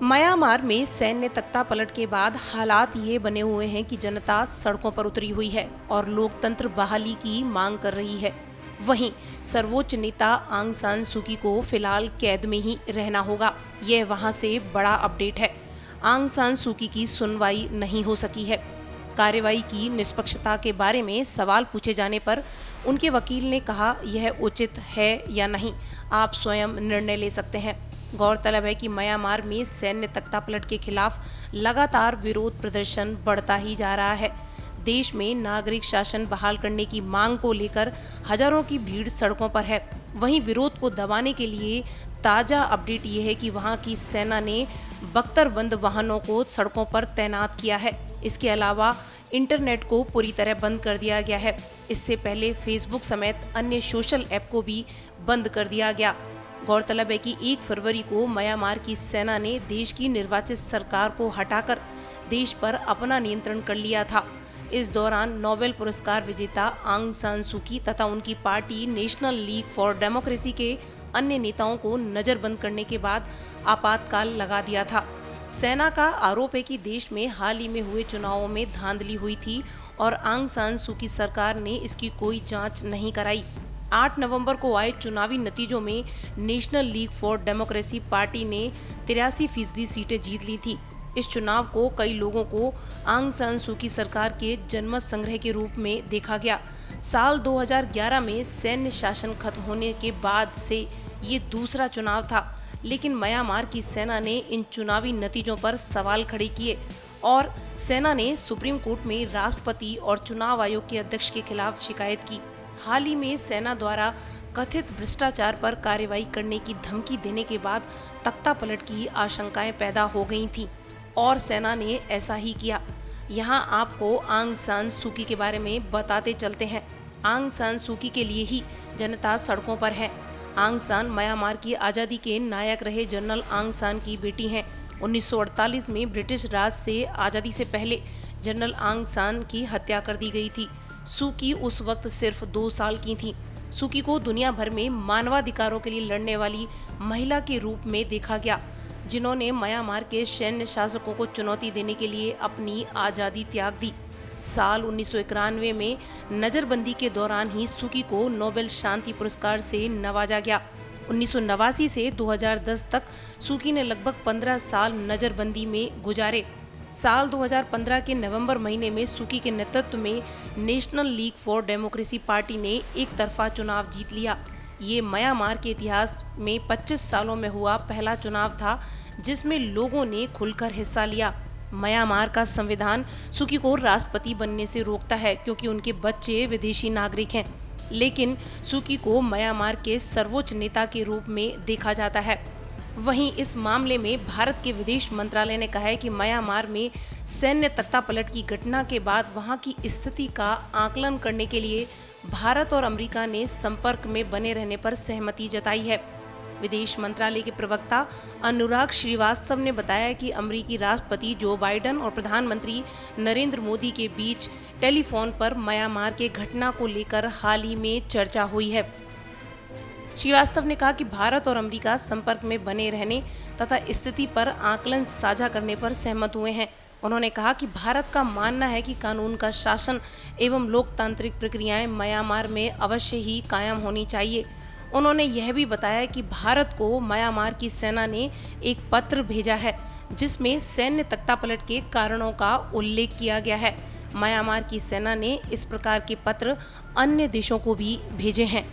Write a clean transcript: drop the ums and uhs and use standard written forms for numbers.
Myanmar में सैन्य तख्तापलट के बाद हालात ये बने हुए हैं कि जनता सड़कों पर उतरी हुई है और लोकतंत्र बहाली की मांग कर रही है। वहीं सर्वोच्च नेता आंग सान सूकी को फिलहाल कैद में ही रहना होगा। यह वहां से बड़ा अपडेट है। आंग सान सूकी की सुनवाई नहीं हो सकी है। कार्रवाई की निष्पक्षता के बारे में सवाल पूछे जाने पर उनके वकील ने कहा, यह उचित है या नहीं, आप स्वयं निर्णय ले सकते हैं। गौरतलब है कि म्यांमार में सैन्य तख्तापलट के खिलाफ लगातार विरोध प्रदर्शन बढ़ता ही जा रहा है। देश में नागरिक शासन बहाल करने की मांग को लेकर हजारों की भीड़ सड़कों पर है। वहीं विरोध को दबाने के लिए ताजा अपडेट ये है कि वहां की सेना ने बख्तरबंद वाहनों को सड़कों पर तैनात किया है। इसके अलावा इंटरनेट को पूरी तरह बंद कर दिया गया है। इससे पहले फेसबुक समेत अन्य सोशल ऐप को भी बंद कर दिया गया। गौरतलब है कि 1 फरवरी को म्यांमार की सेना ने देश की निर्वाचित सरकार को हटाकर देश पर अपना नियंत्रण कर लिया था। इस दौरान नोबेल पुरस्कार विजेता आंग सान सूकी तथा उनकी party national league for democracy के अन्य नेताओं को नजरबंद करने के बाद आपातकाल लगा दिया था। सेना का आरोप है कि देश में हाल ही में हुए चुनावों में धांधली हुई थी और आंग सान सूकी सरकार ने इसकी कोई जांच नहीं कराई। 8 नवंबर को आए चुनावी नतीजों में national league for democracy party ने 83% सीटें जीत ली थी। इस चुनाव को कई लोगों को आंग सान सूकी सरकार के जनमत संग्रह के रूप में देखा गया। साल 2011 में सैन्य शासन खत्म होने के बाद से ये दूसरा चुनाव था, लेकिन म्यांमार की सेना ने इन चुनावी नतीजों पर सवाल खड़े किए और सेना ने सुप्रीम कोर्ट में राष्ट्रपति और चुनाव आयोग के अध्यक्ष के खिलाफ शिकायत की। हाल ही में सेना द्वारा कथित भ्रष्टाचार पर कार्रवाई करने की धमकी देने के बाद तख्तापलट की आशंकाएं पैदा हो गई थीं और सेना ने ऐसा ही किया। यहाँ आपको आंग सान सूकी के बारे में बताते चलते हैं। आंग सान सूकी के लिए ही जनता सड़कों पर है। आंग सान म्यांमार की आज़ादी के नायक रहे जनरल आंग सान की बेटी हैं। 1948 में ब्रिटिश राज से आज़ादी से पहले जनरल आंग सान की हत्या कर दी गई थी। सूकी उस वक्त सिर्फ 2 साल की थी। सूकी को दुनिया भर में मानवाधिकारों के लिए लड़ने वाली महिला के रूप में देखा गया, जिन्होंने म्यांमार के सैन्य शासकों को चुनौती देने के लिए अपनी आज़ादी त्याग दी। साल 1991 में नजरबंदी के दौरान ही सूकी को नोबेल शांति पुरस्कार से नवाजा गया। 1989 से 2010 तक सूकी ने लगभग 15 साल नजरबंदी में गुजारे। साल 2015 के नवंबर महीने में सूकी के नेतृत्व में national league for democracy party ने एक तरफा चुनाव जीत लिया। ये म्यांमार के इतिहास में 25 सालों में हुआ पहला चुनाव था जिसमें लोगों ने खुलकर हिस्सा लिया। म्यांमार का संविधान सूकी को राष्ट्रपति बनने से रोकता है क्योंकि उनके बच्चे विदेशी नागरिक हैं, लेकिन सूकी को म्यांमार के सर्वोच्च नेता के रूप में देखा जाता है। वहीं इस मामले में भारत के विदेश मंत्रालय ने कहा है कि म्यांमार में सैन्य तख्तापलट की घटना के बाद वहां की स्थिति का आकलन करने के लिए भारत और अमेरिका ने संपर्क में बने रहने पर सहमति जताई है। विदेश मंत्रालय के प्रवक्ता अनुराग श्रीवास्तव ने बताया कि अमेरिकी राष्ट्रपति जो बाइडेन और प्रधानमंत्री नरेंद्र मोदी के बीच टेलीफोन पर म्यांमार के घटना को लेकर हाल ही में चर्चा हुई है। श्रीवास्तव ने कहा कि भारत और अमेरिका संपर्क में बने रहने तथा स्थिति पर आकलन साझा करने पर सहमत हुए हैं। उन्होंने कहा कि भारत का मानना है कि कानून का शासन एवं लोकतांत्रिक प्रक्रियाएं म्यांमार में अवश्य ही कायम होनी चाहिए। उन्होंने यह भी बताया कि भारत को म्यांमार की सेना ने एक पत्र भेजा है जिसमें सैन्य तख्तापलट के कारणों का उल्लेख किया गया है। म्यांमार की सेना ने इस प्रकार के पत्र अन्य देशों को भी भेजे हैं।